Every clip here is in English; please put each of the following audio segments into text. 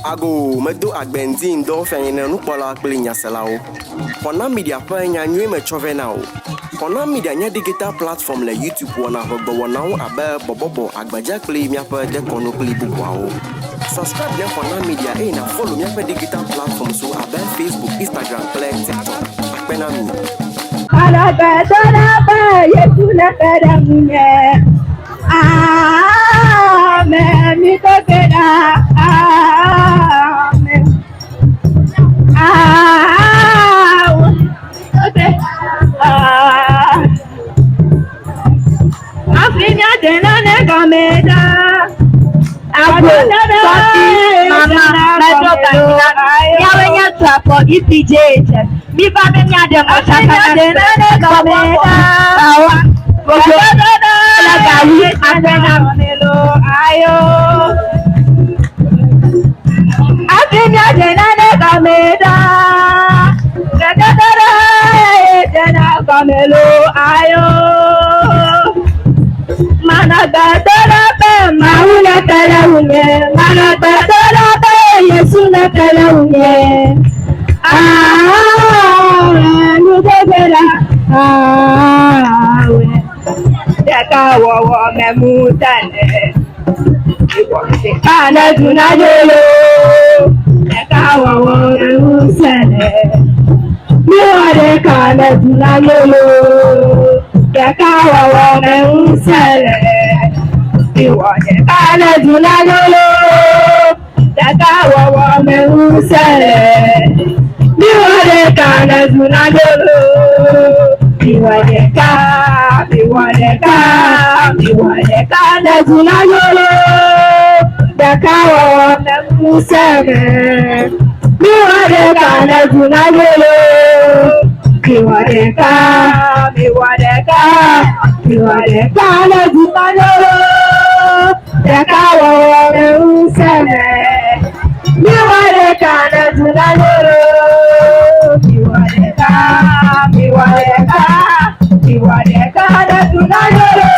Ago medo agbendin do fenye no pola klinya selao. Xornam media pa nya nwe me chovenao. Xornam media nya digital platform le YouTube wona hogbo wona abe bobobo agbaja kli mi apa de kono kli bukwao. Subscribe le Xornam media na follow mi apa digital platform so abe Facebook, Instagram, TikTok. Akpena mi. Ala ba yesu na kada munye. Amen. Mi to keda. Amen. Okay. Afrinya dena ne kameda. Mama, metro kanina. Yawe nya trapo JHS. Mi ba me nya de mo saka dena ne kameda. Bogo. La gawi apena melo ayo. Afrinya dena ne kameda. Kadadara dena kamelo ayo. Mana badara be mauna kalauye. Mana badara be Yesu na kalauye. Nudebera. Deka wawa memutane. Kana tunajolo. Deka wawa memutane. Miwade kana tunajolo. Deka wawa memutane. Miwade kana tunajolo. Deka wawa memutane. Miwade kana tunajolo. Miwadeka na tunajolo. Dakawa wamemuseme. Miwadeka na tunajolo. Miwadeka na tunajolo. Dakawa wamemuseme. Miwadeka na tunajolo. Miwadeka na tunajolo.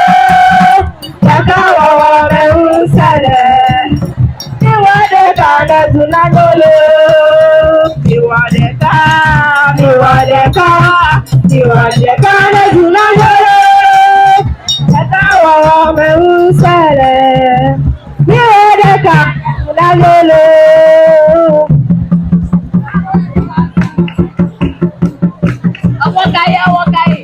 Dakawa wamemuseme. Miwadeka na tunajolo. Miwadeka na tunajolo. Dakawa wamemuseme. Miwadeka tunajolo. Awakai.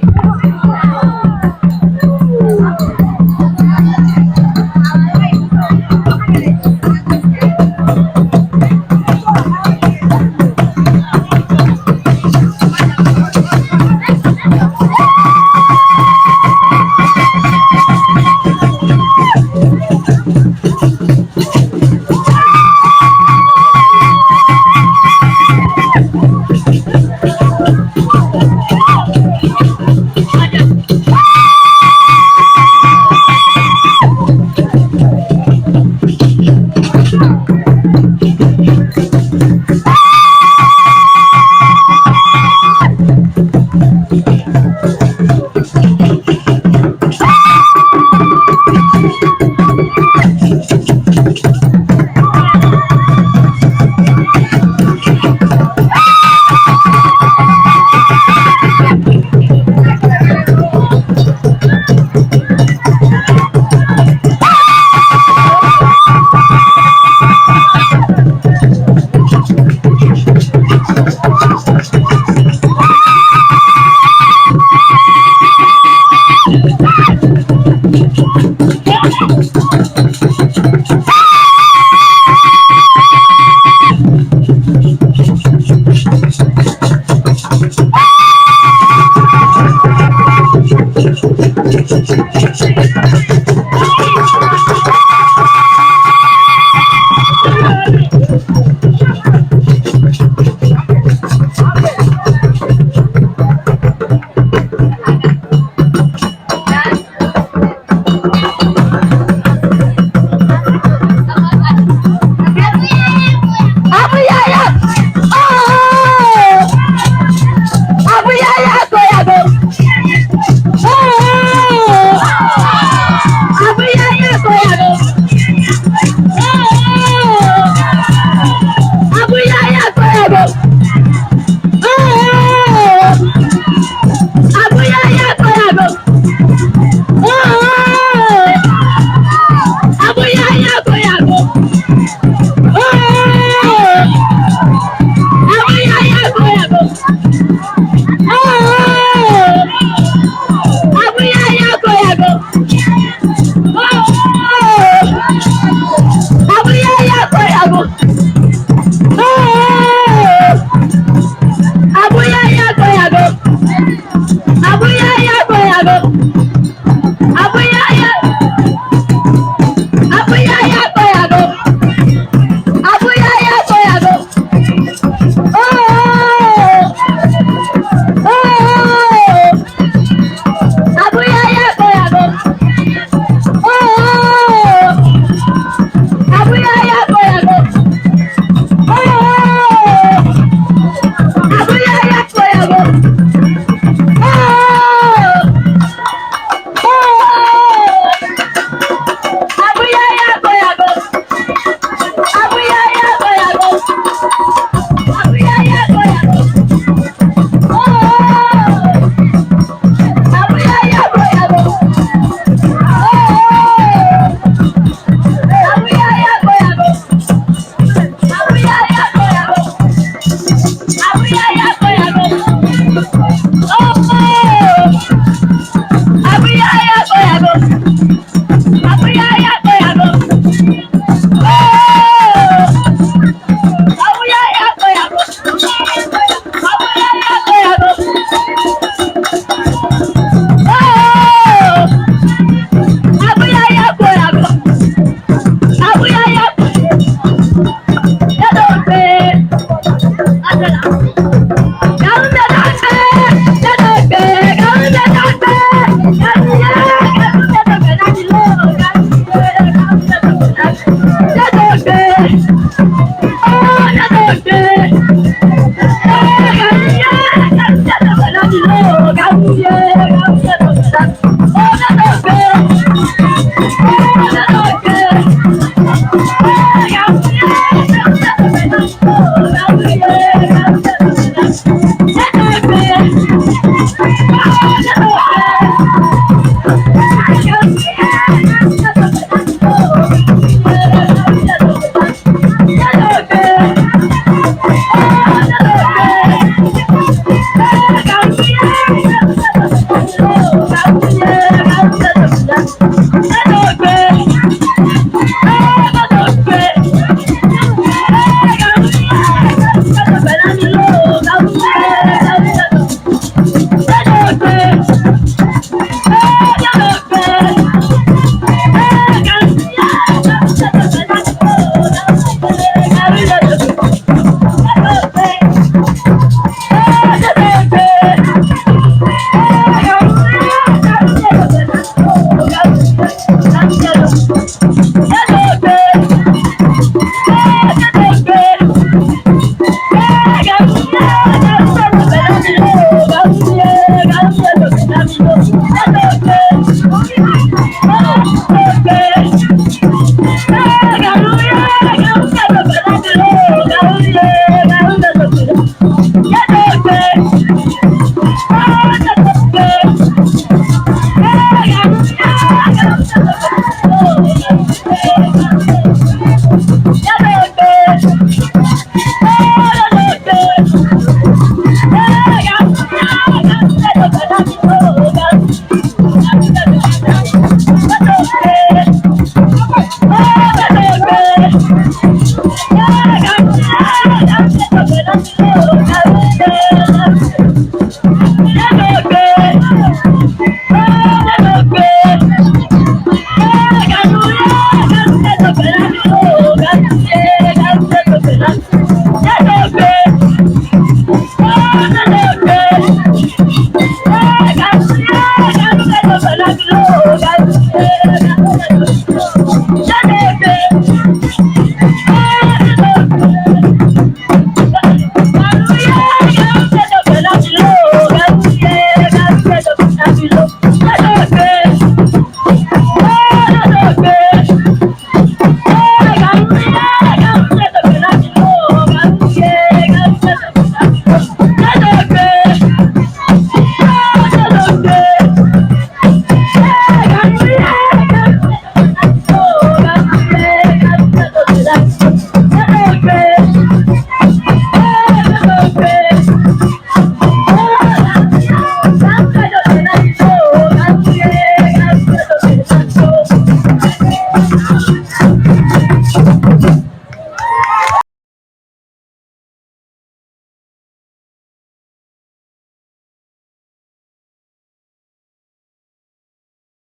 Oh,